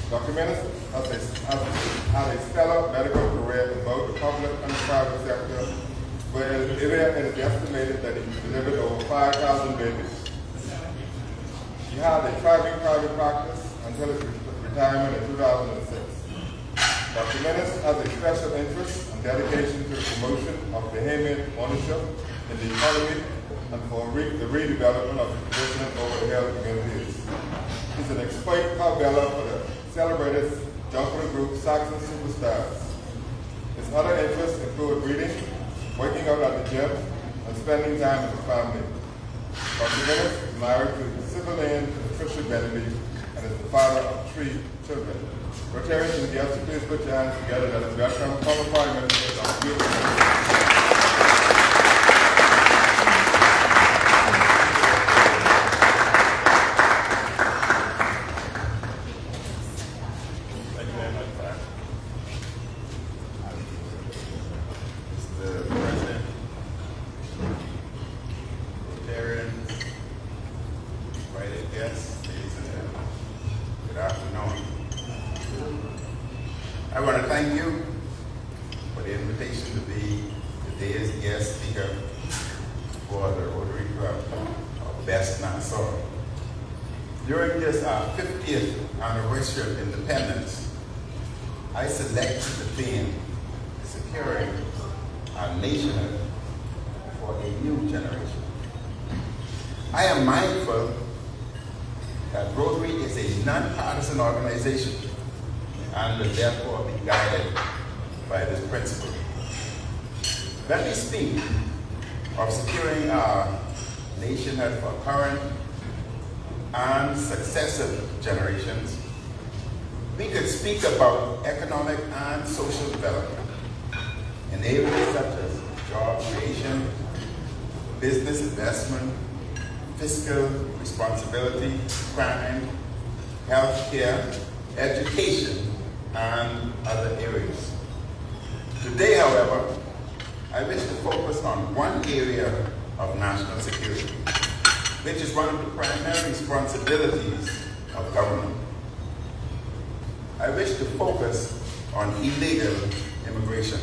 Dr. Minnis has a stellar medical career in both the public and the private sector, where it is estimated that he delivered over 5,000 babies. He had a thriving private practice until his retirement in 2006. Dr. Minnis has a special interest and dedication to the promotion of Bahamian ownership in the economy and for the redevelopment of the traditional over-the-hill communities. He's an expert cowbeller for the celebrated jungle group Saxon Superstars. His other interests include reading, working out at the gym, and spending time with the family. Dr. Minnis is married to civilian Patricia Benedict and is the father of 3 children. Rotarians and guests, please put your hands together and let's welcome former Prime Minister Dr. Hubert. I want to thank you for the invitation to be today's guest speaker for the Rotary Club of Best Nassau. During this 50th anniversary of independence, I selected the theme, securing our nationhood for a new generation. I am mindful that Rotary is a nonpartisan organization and will therefore be guided by this principle. When we speak of securing our nationhood for current and successive generations, we could speak about economic and social development in areas such as job creation, business investment, fiscal responsibility, crime, healthcare, education, and other areas. Today, however, I wish to focus on one area of national security, which is one of the primary responsibilities of government. I wish to focus on illegal immigration.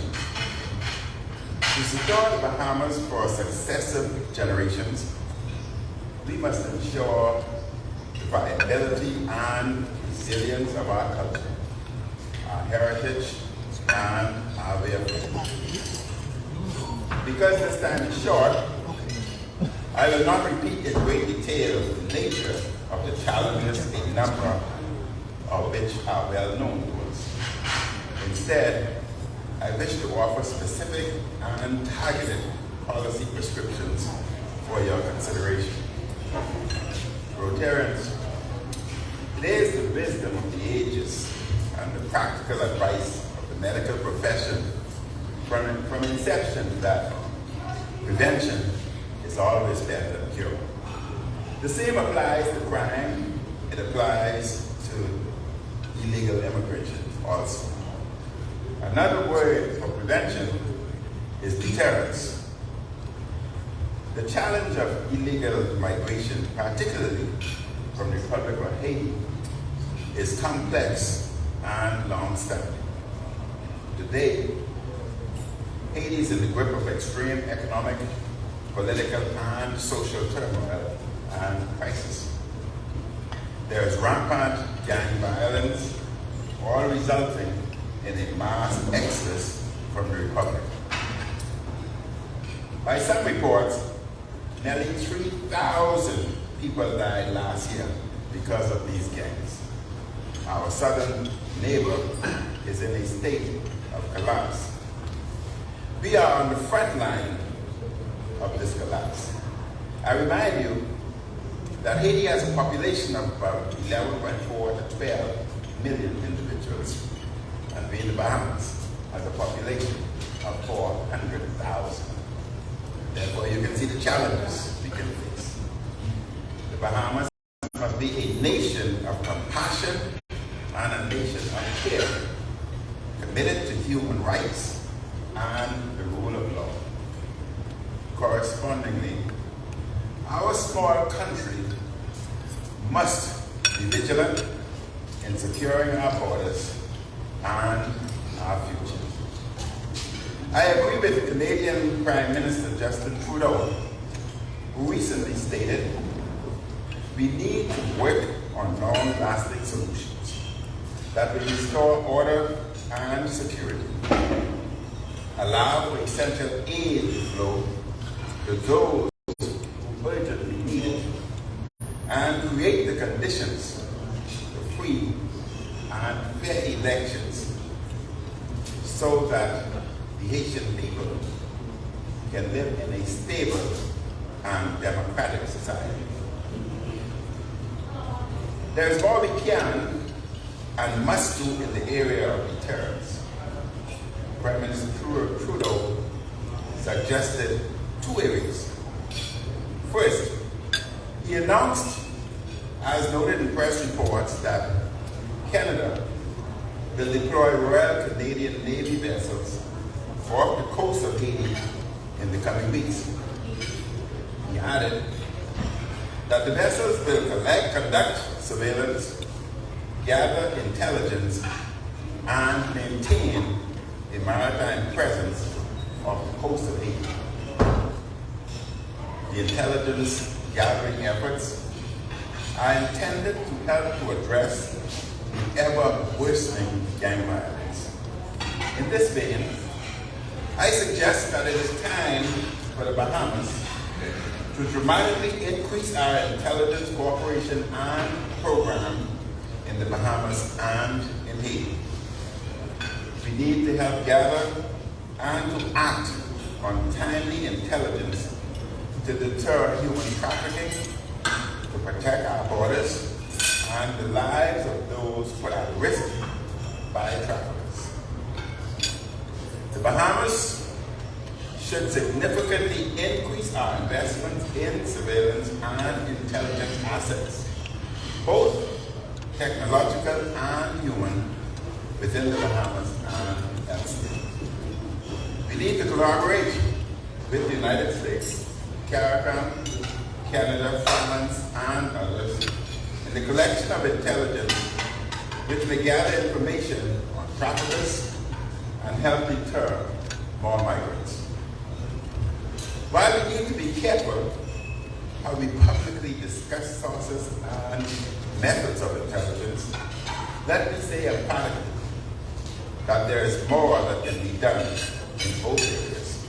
To secure the Bahamas for successive generations, we must ensure the viability and resilience of our culture, our heritage, and our way of living. Because this time is short, I will not repeat in great detail the nature of the challenges, a number of which are well known to us. Instead, I wish to offer specific and targeted policy prescriptions for your consideration. Rotarians, it is the wisdom of the ages and the practical advice of the medical profession from inception that prevention is always better than cure. The same applies to crime, it applies to illegal immigration also. Another word for prevention is deterrence. The challenge of illegal migration, particularly from the Republic of Haiti, is complex and long-standing. Today, Haiti is in the grip of extreme economic, political, and social turmoil and crisis. There is rampant gang violence, all resulting in a mass exodus from the Republic. By some reports, nearly 3,000 people died last year because of these gangs. Our southern neighbor is in a state of collapse. We are on the front line of this collapse. I remind you that Haiti has a population of about 11.4 to 12 million individuals, and we in the Bahamas has a population of 400,000. Therefore, you can see the challenges we can face. The Bahamas must be a nation of compassion and a nation of care, committed to human rights and the rule of law. Correspondingly, our small country must be vigilant in securing our borders and our future. I agree with Canadian Prime Minister Justin Trudeau, who recently stated, we need to work on long-lasting solutions that will restore order and security, allow for essential aid to flow to those who urgently need it, and create the conditions for free and fair elections so that the Haitian people can live in a stable and democratic society. There is more we can and must do in the area of deterrence. Prime Minister Trudeau suggested 2 areas. First, he announced, as noted in press reports, that Canada will deploy Royal Canadian Navy vessels off the coast of Haiti in the coming weeks. He added that the vessels will conduct surveillance, gather intelligence, and maintain a maritime presence off the coast of Haiti. The intelligence gathering efforts are intended to help to address the ever-worsening gang violence. In this vein, I suggest that it is time for the Bahamas to dramatically increase our intelligence cooperation and program in the Bahamas and in Haiti. We need to help gather and to act on timely intelligence to deter human trafficking, to protect our borders, and the lives of those put at risk by traffickers. The Bahamas should significantly increase our investments in surveillance and intelligence assets, both technological and human, within the Bahamas and elsewhere. We need to collaborate with the United States, Caribbean, Canada, France, and others in the collection of intelligence which may gather information on traffickers and help deter more migrants. While we need to be careful how we publicly discuss sources and methods of intelligence, let me say emphatically that there is more that can be done in both areas.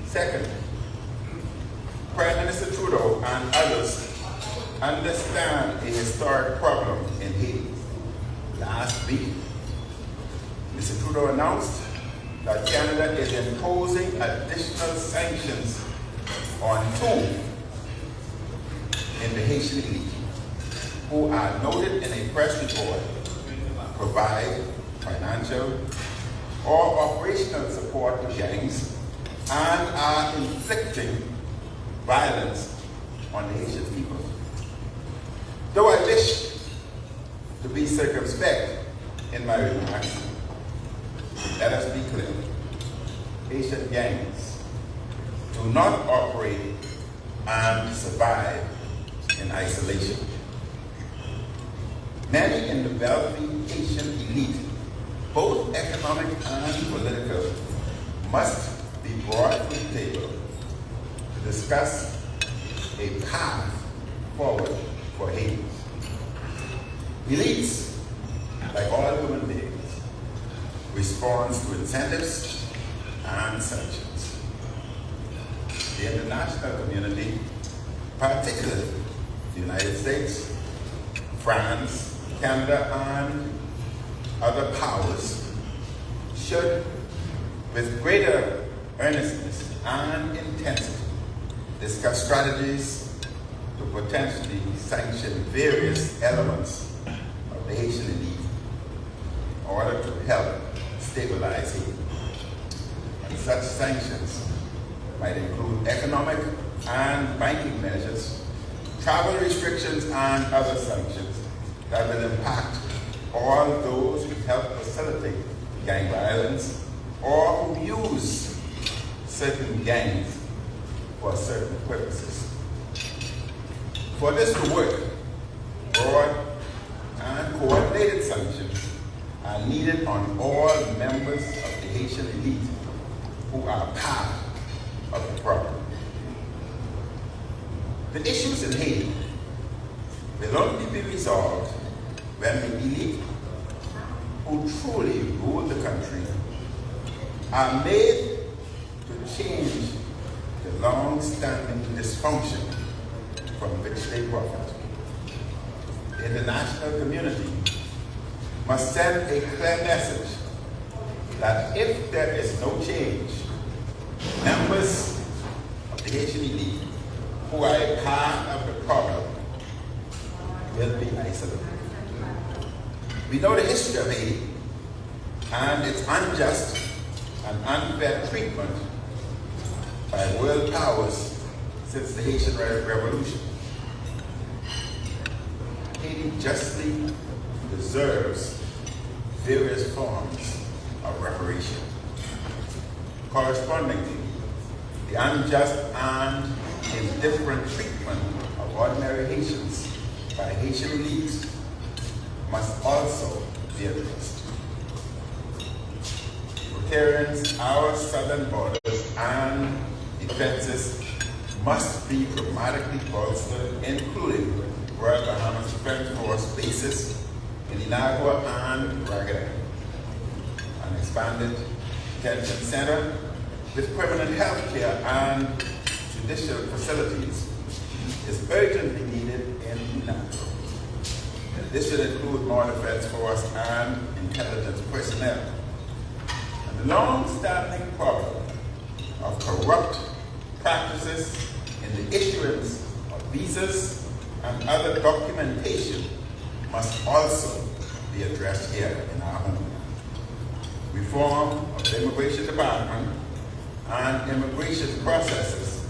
Second, Prime Minister Trudeau and others understand a historic problem in Haiti. Last week, Mr. Trudeau announced that Canada is imposing additional sanctions on 2 in the Haitian elite, who are noted in a press report provide financial or operational support to gangs and are inflicting violence on the Haitian people. Though I wish to be circumspect in my remarks, let us be clear. Haitian gangs do not operate and survive in isolation. Many in the wealthy Haitian elite, both economic and political, must be brought to the table to discuss a path forward for Haiti. Elites, like all human beings, responds to incentives and sanctions. The international community, particularly the United States, France, Canada, and other powers, should, with greater earnestness and intensity, discuss strategies to potentially sanction various elements of the Haitian elite in order to help stabilize Haiti. And such sanctions might include economic and banking measures, travel restrictions, and other sanctions that will impact all those who help facilitate gang violence or who use certain gangs for certain purposes. For this to work, broad and coordinated targeted sanctions are needed on all members of the Haitian elite who are part of the problem. The issues in Haiti will only be resolved when the elite who truly rule the country are made to change the long-standing dysfunction from which they profit. The international community must send a clear message that if there is no change, members of the Haitian elite who are a part of the problem will be isolated. We know the history of Haiti and its unjust and unfair treatment by world powers since the Haitian Revolution. Haiti justly deserves various forms of reparation. Correspondingly, the unjust and indifferent treatment of ordinary Haitians by Haitian elites must also be addressed. Rotarians, our southern borders and defenses must be dramatically bolstered, including Royal Bahamas Defense Force bases in Inagua and Ragged, an expanded detention center with permanent health care and judicial facilities is urgently needed in Inagua. This should include more defense force and intelligence personnel. And the long-standing problem of corrupt practices in the issuance of visas and other documentation must also be addressed here in our homeland. Reform of the immigration department and immigration processes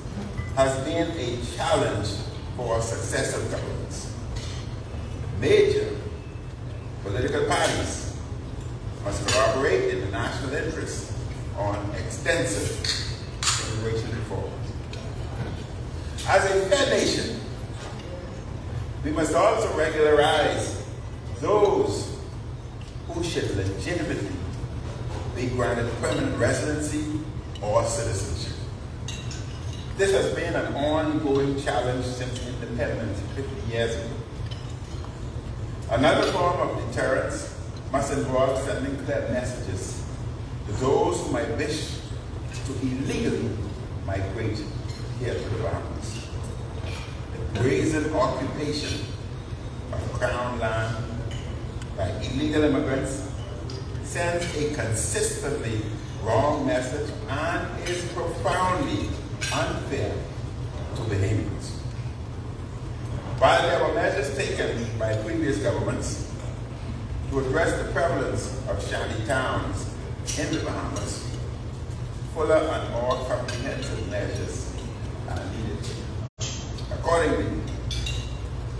has been a challenge for successive governments. Major political parties must corroborate in the national interest on extensive immigration reform. As a fair nation, we must also regularize those who should legitimately be granted permanent residency or citizenship. This has been an ongoing challenge since independence 50 years ago. Another form of deterrence must involve sending clear messages to those who might wish to illegally migrate here to the Bahamas. The brazen occupation of Crown land by illegal immigrants sends a consistently wrong message and is profoundly unfair to Bahamians. While there were measures taken by previous governments to address the prevalence of shanty towns in the Bahamas, fuller and more comprehensive measures are needed. Accordingly,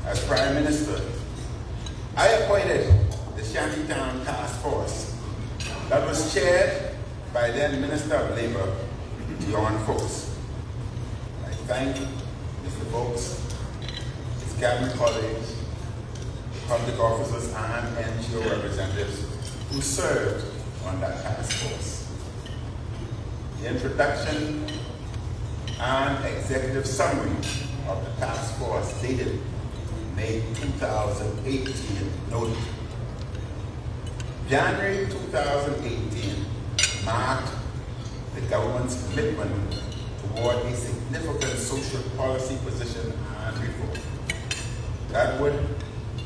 as Prime Minister, I appointed the Shantytown Task Force that was chaired by then Minister of Labor, John Fox. I thank Mr. Fox, his cabinet colleagues, public officers, and NGO representatives who served on that task force. The introduction and executive summary of the task force dated May 2018 noted, January 2018 marked the government's commitment toward a significant social policy position and reform that would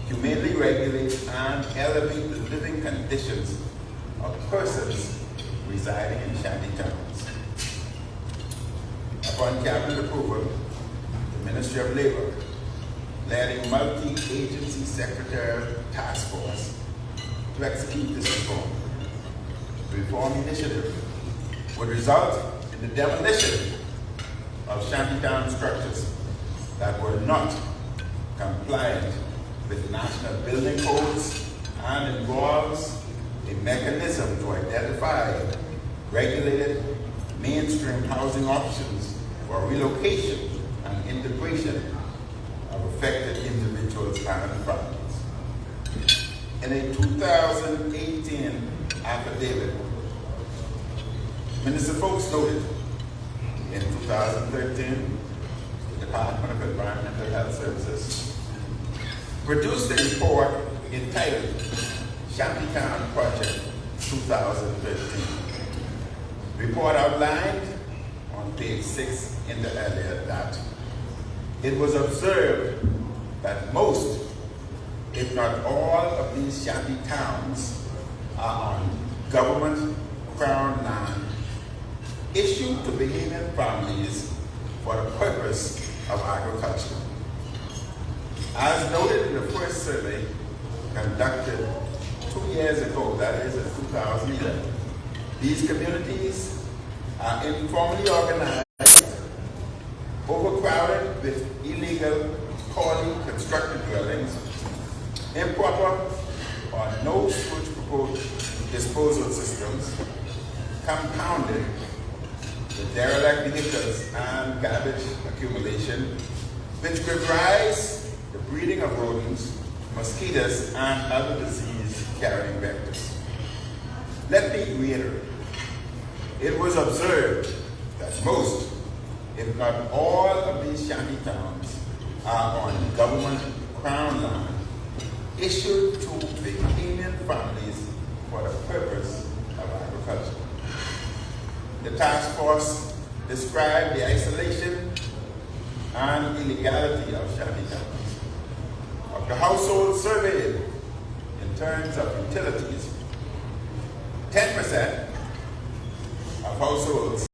humanely regulate and elevate the living conditions of persons residing in shanty towns. Upon cabinet approval, the Ministry of Labor led a multi-agency secretarial task force to execute this reform. The reform initiative would result in the demolition of shantytown structures that were not compliant with national building codes and involves a mechanism to identify regulated mainstream housing options for relocation and integration of affected individuals and families. In a 2018 affidavit, Minister Folks noted in 2013, the Department of Environmental Health Services produced a report entitled Shantytown Project 2013. The report outlined on page 6 in the earlier that it was observed that most, if not all, of these shanty towns are on government crown land issued to Bahamian families for the purpose of agriculture. As noted in the first survey conducted 2 years ago, that is in 2011, these communities are informally organized, overcrowded with illegal, poorly constructed dwellings, improper or no sewage disposal systems, compounded with derelict vehicles and garbage accumulation, which give rise to the breeding of rodents, mosquitoes, and other disease-carrying vectors. Let me reiterate, it was observed that most, if not all, of these shanty towns are on government crown land issued to Bahamian families for the purpose of agriculture. The task force described the isolation and illegality of shanty towns. Of the households surveyed in terms of utilities, 10% of households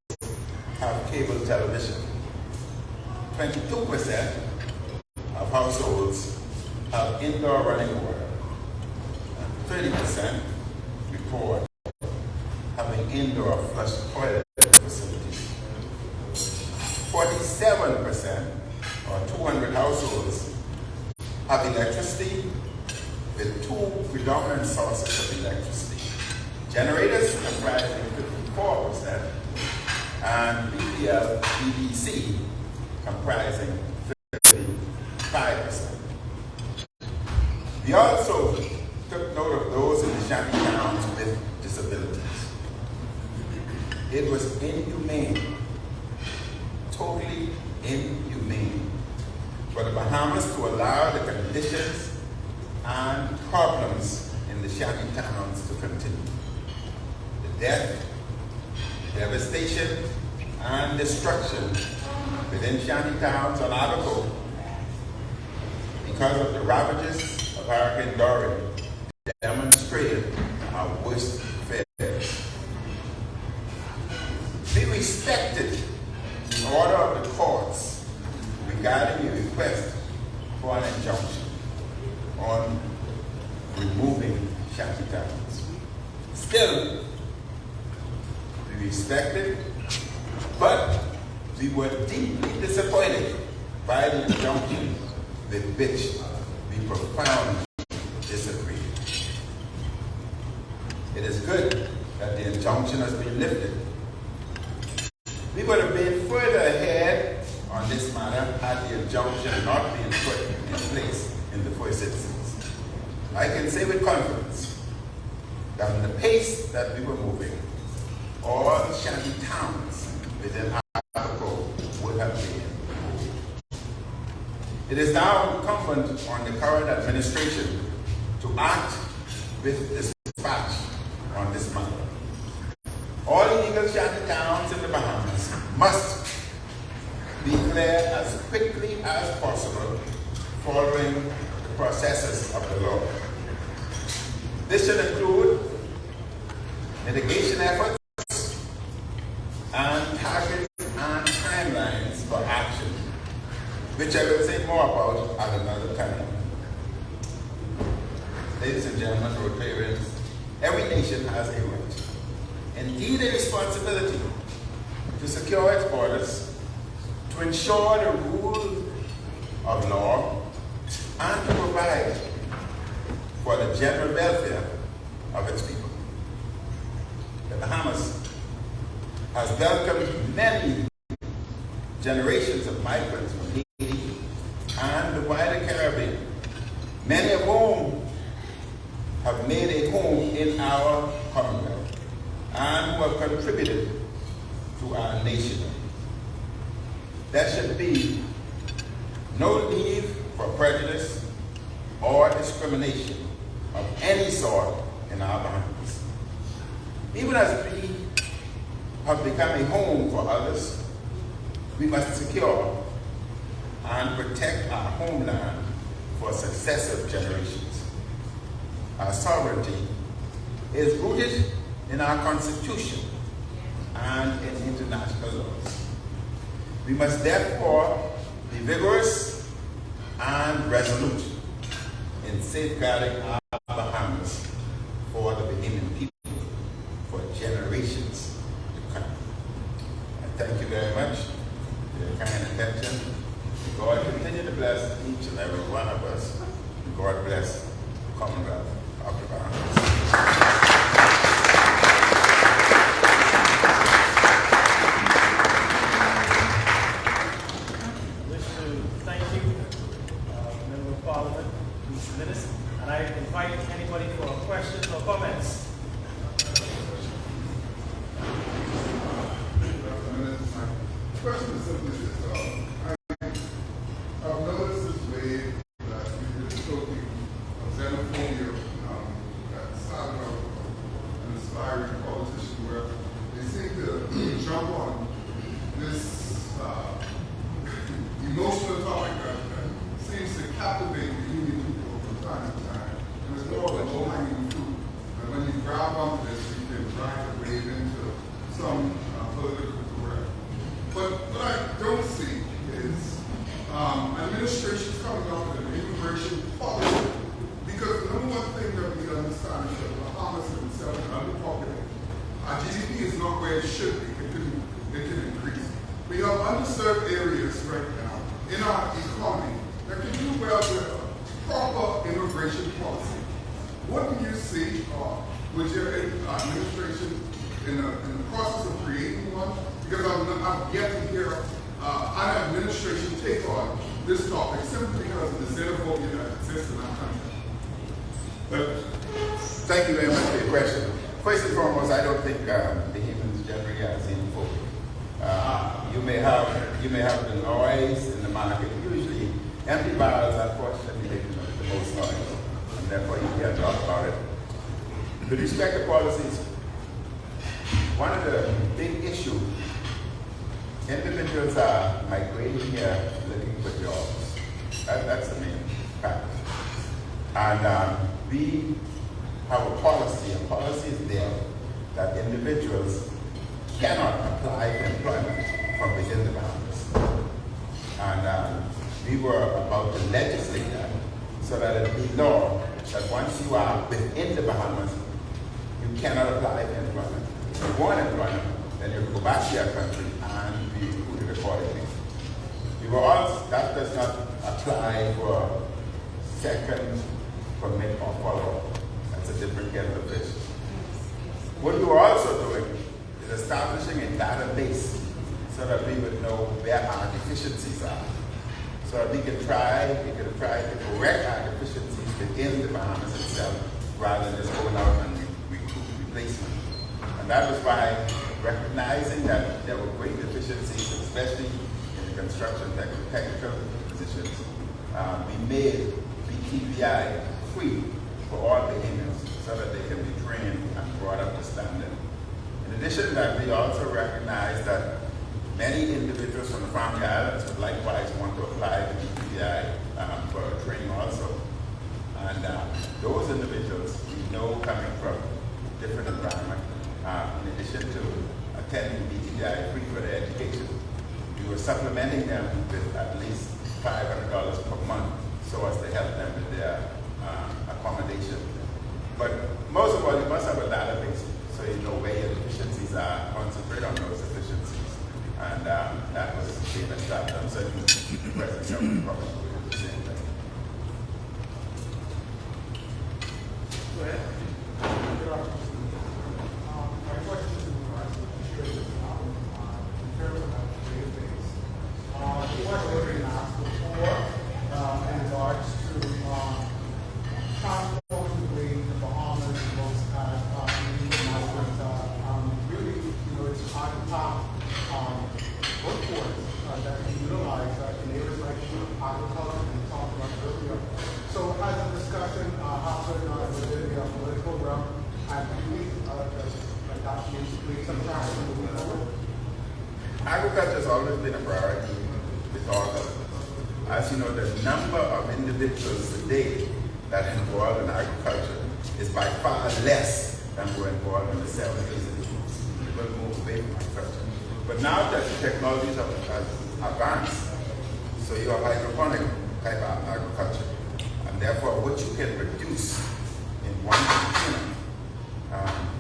have cable television. 22% of households have indoor running water. And 30% report having indoor flush toilet facilities. 47%, or 200 households, have electricity with two predominant sources of electricity. Generators comprising 54%, and BBC comprising 55%. We also took note of those in the shanty towns with disabilities. It was inhumane, totally inhumane, for the Bahamas to allow the conditions and problems in the shanty towns to continue. The death, devastation, and destruction within shanty towns on our coast because of the ravages of Hurricane Dorian demonstrated our worst fears. We respected the order of the courts regarding the request for an injunction on removing shanty towns. Still, we respected, but we were deeply disappointed by the injunction with which we profoundly disagreed. It is good that the injunction has been lifted. We would have been further ahead on this matter had the injunction not been put in place in the first instance. I can say with confidence that in the pace that we were moving, all shanty towns within our code would have been moved. It is now incumbent on the current administration to act with dispatch on this matter. All illegal shanty towns in the Bahamas must be cleared as quickly as possible following the processes of the law. This should include mitigation efforts and targets and timelines for action, which I will say more about at another time. Ladies and gentlemen, Rotarians, every nation has a right, indeed a responsibility, to secure its borders, to ensure the rule of law, and to provide for the general welfare of its people. The Bahamas has welcomed many generations of migrants from Haiti and the wider Caribbean, many of whom have have made a home in our Commonwealth and who have contributed to our nation. There should be no need for prejudice or discrimination of any sort in our Bahamas. Even as we have become a home for others, we must secure and protect our homeland for successive generations. Our sovereignty is rooted in our Constitution and in international laws. We must therefore be vigorous and resolute in safeguarding our Bahamas for the Bahamian people for generations to come. I thank you very much for your kind attention. May God continue to bless each and every one of us. May God bless the Commonwealth of the Bahamas. Minnis, and I invite anybody for questions or comments. My question is simply this. I've noticed this way that we've been talking of xenophobia that started out an aspiring politician where they seem to jump on this emotional topic that seems to captivate the union people from time to time. And it's more of a low-hanging fruit. And when you grab onto this, you can try to wade into some political correct. But what I don't see is administrations coming up with an immigration policy. Because the number one thing that we understand is that the Bahamas themselves are underpopulated. Our GDP is not where it should be. It can increase. We have underserved areas right now in our economy that can do well with a proper immigration policy. What do you see with your administration in the process of creating one? Because I've yet to hear an administration take on this topic simply because of the xenophobia that exists in our country. Thank you very much for your question. First and foremost, I don't think Bahamians generally are xenophobic. You may have the noise in the market. Usually, empty barrels, unfortunately, make the most noise, and therefore you can't talk about it. With respect to policies, one of the big issues, individuals are migrating here looking for jobs. That's the main factor. And we have a policy, and policy is there that individuals cannot apply for employment from within the Bahamas. And we were about to legislate that so that it be law that once you are within the Bahamas, you cannot apply for employment. If you want employment, then you go back to your country and be recruited accordingly. That does not apply for second permit or follow-up. That's a different kettle of fish. What we were also doing is establishing a database so that we would know where our deficiencies are. So that we could try to correct our deficiencies within the Bahamas itself rather than just going out and recruit replacement. And that was why, recognizing that there were great deficiencies, especially in the construction technical positions, we made BTVI free for all Bahamians so that they can be trained and brought up to standard. In addition to that, we also recognize that many individuals from the Family Islands would likewise want to apply to BTVI for training also. And those individuals we know coming from different environments, in addition to attending BTVI free for their education, we were supplementing them with at least $500 per month so as to help them with their accommodation. But most of all, you must have a database so you know where your deficiencies are, concentrate on those deficiencies. And that was being established. I'm certain the President probably will do the same thing. Go ahead. My question is in terms of database. The question has been asked before in regards to transporting the Bahamas program, and do you think that needs to make some progress moving forward? Agriculture has always been a priority with all of us. As you know, the number of individuals today that are involved in agriculture is by far less than were involved in the 70s and 80s. People move away from agriculture. But now that the technologies have advanced, so you have hydroponic type of agriculture, and therefore what you can produce in one container,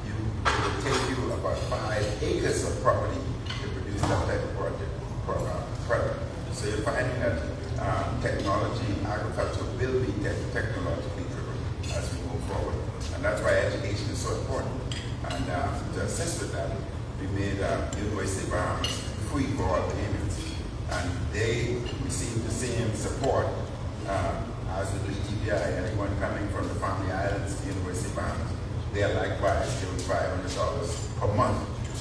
it will take you about 5 acres of property to produce that type of product. So you're finding that technology, agriculture will be technologically driven as we move forward. And that's why education is so important. And to assist with that, we made University of Bahamas free for all payments. And they receive the same support as with the TBI. Anyone coming from the Family Islands to University of Bahamas, they are likewise given $500 per month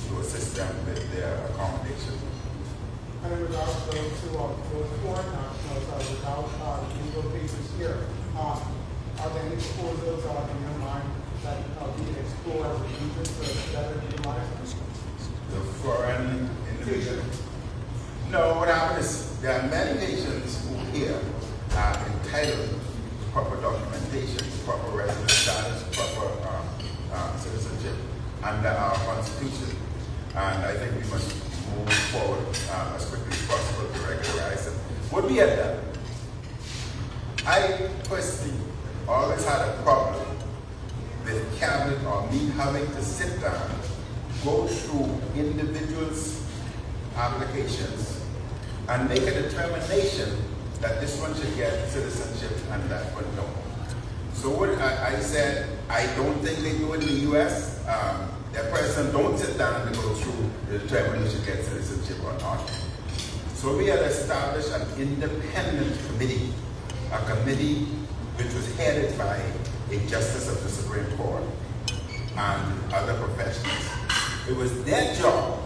to assist them with their accommodation. And in regards to those foreign nationals without legal basis here, are there any proposals in your mind that we can explore as a region to better utilize? The foreign individuals? No, what happens is there are many nations who here are entitled to proper documentation, proper resident status, proper citizenship under our constitution. And I think we must move forward as quickly as possible to regularize them. Would we have done? I personally always had a problem with cabinet or me having to sit down, go through individuals' applications, and make a determination that this one should get citizenship and that one don't. So what I said, I don't think they do it in the U.S. That person don't sit down and go through the determination to get citizenship or not. So we had established an independent committee, a committee which was headed by a justice of the Supreme Court and other professionals. It was their job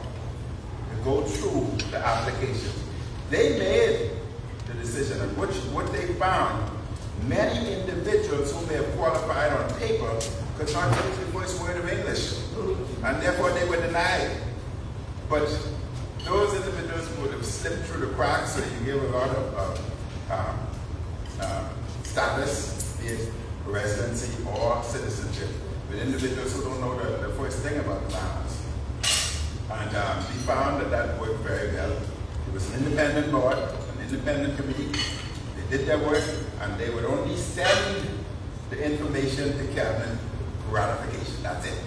to go through the applications. They made the decision, and what they found, many individuals who may have qualified on paper could not speak the first word of English, and therefore they were denied. But those individuals would have slipped through the cracks, so you give a lot of status, be it residency or citizenship, with individuals who don't know the first thing about the Bahamas. And we found that worked very well. It was an independent board, an independent committee. They did their work, and they would only send the information to cabinet for ratification. That's it.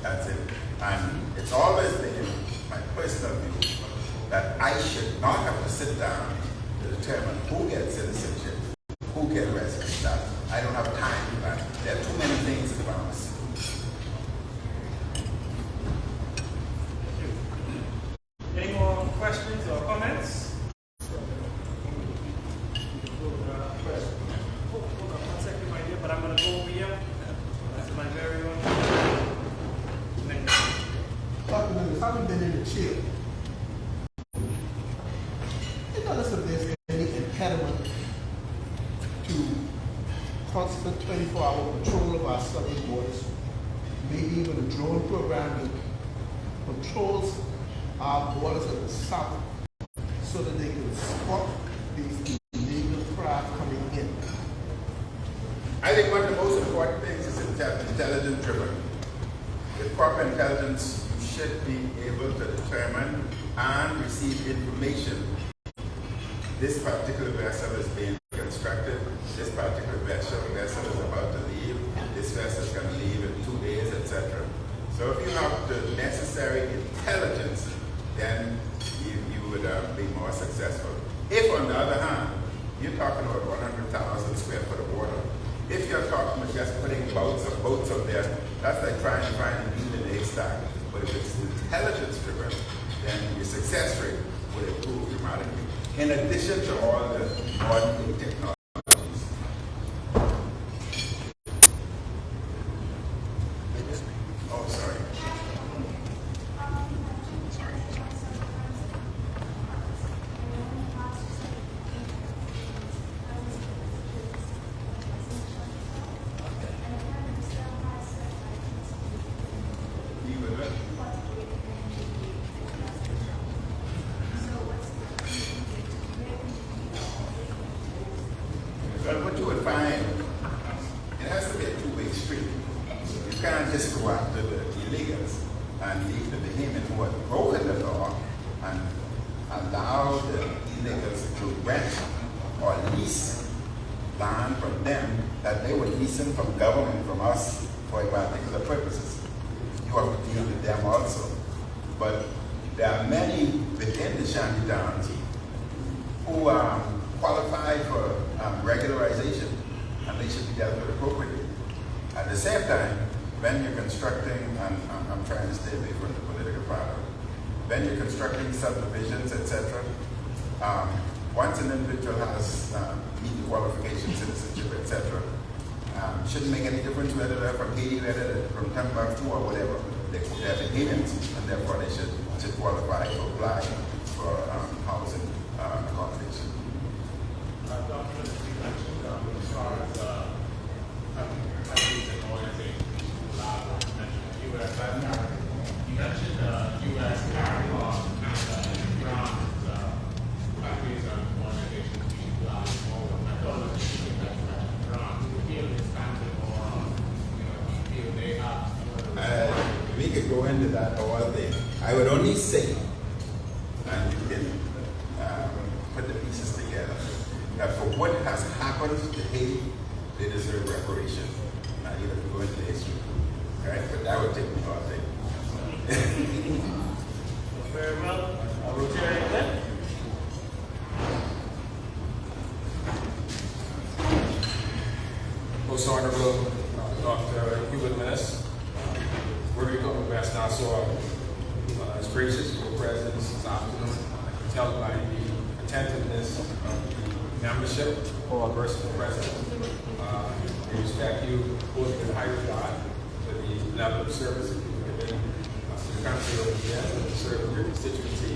That's it. And it's always been my personal view that I should not have to sit down to determine who gets citizenship, who gets residence status. I don't have time for that. There are too many things in the Bahamas. Any more questions or comments? Hold on 1 second, my dear, but I'm going to go over here. That's my very own. Dr. Minnis, having been in the chair, tell us if there's any impediment to constant 24-hour patrol of our southern borders, maybe even a drone program that controls our borders at the south so that they can spot these illegal craft coming in. I think one of the most important things is intelligence driven. With proper intelligence, you should be able to determine and receive information. This particular vessel is being constructed, this particular vessel is about to leave, this vessel is going to leave in 2 days, etc. So if you have the necessary intelligence, then you would be more successful. If, on the other hand, you're talking about 100,000 square foot of water, if you're talking about just putting boats up there, that's like trying to find a needle in a haystack. But if it's intelligence driven, then your success rate will improve dramatically. In addition to all the modern day technologies. Oh, sorry. you can't just go after the illegals and leave the behemoth who have broken the law and allow the illegals to rent or lease land from them that they were leasing from government, from us, for particular purposes. You have to deal with them also. But there are many within the shanty towns who qualify for regularization, and they should be dealt with appropriately. At the same time, when you're constructing, and I'm trying to stay away from the political part of it, when you're constructing subdivisions, etc., once an individual has meet the qualifications, citizenship, etc., shouldn't make any difference whether they're from Haiti, whether they're from Timbuktu or whatever. They're Haitians, and therefore they should qualify to apply for housing accommodation. Dr. you mentioned as far as countries and organizations, you mentioned U.S. You mentioned U.S. law, France, countries and organizations being allowed forward. I thought it was interesting that you mentioned France. Do you feel it's standard or do you feel they have? We could go into that all day. I would only say, and you can put the pieces together, that for what has happened to Haiti, they deserve reparation. Now you have to go into history, right? But that would take me all day. Very well. Rotary again. Most Honorable Dr. Hubert Minnis, Rotary Club of West Nassau, is gracious for the presence this afternoon. I can tell by the attentiveness of the membership or versus the president. We respect you both in high regard for the level of service that you've given to the country over the years and to serve your constituency.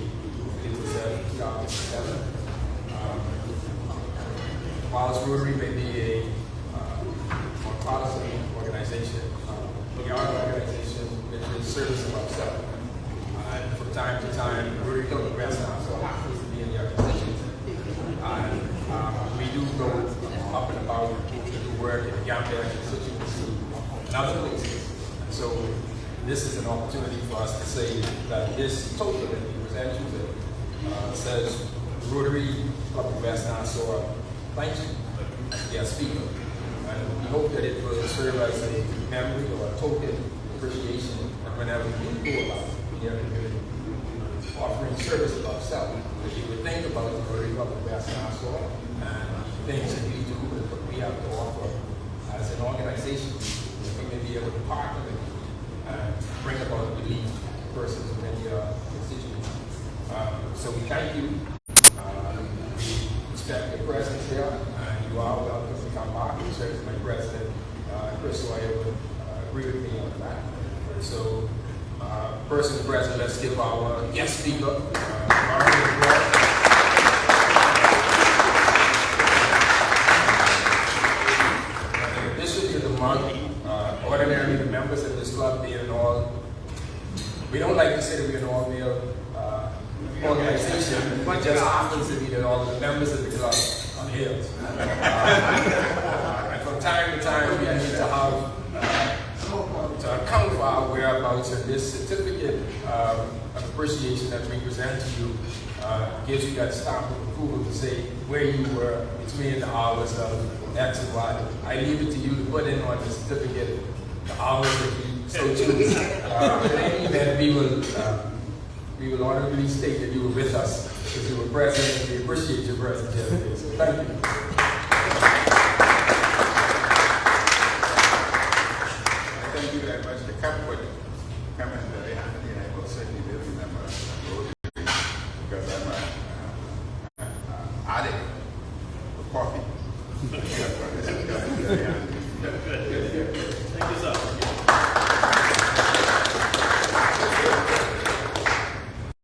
It was 2007. Whilst Rotary may be a more partisan organization, we are an organization that is service of ourselves. From time to time, Rotary Club of West Nassau happens to be in your constituency. We do go up and about to do work in the Gambia constituency and other places. And so this is an opportunity for us to say that this total that we present you with says Rotary Club of West Nassau, thank you, dear Speaker. And we hope that it will serve as a memory or a token appreciation that whenever we go about the community offering service of ourselves, that you would think about the Rotary Club of West Nassau and things that we do and what we have to offer as an organization, that we may be able to partner with you and bring about relief to persons within your constituency. So we thank you. We respect your presence here, and you are welcome to come back. You serve as my president, Chris Sawyer, would agree with me on that. So, person present, let's give our guest speaker a round of applause. In addition to the month, ordinarily the members of this club being an all, we don't like to say that we're an all-male organization, but it just happens to be that all the members of the club are males. And from time to time, we need to have to account for our whereabouts, and this certificate of appreciation that we present to you gives you that stamp of approval to say where you were between the hours of X and Y. I leave it to you to put in on the certificate the hours that you so choose. But in any event, we will honorably state that you were with us because you were present, and we appreciate your presence here today. So thank you. Thank you very much. The company coming very handy, and I will certainly will remember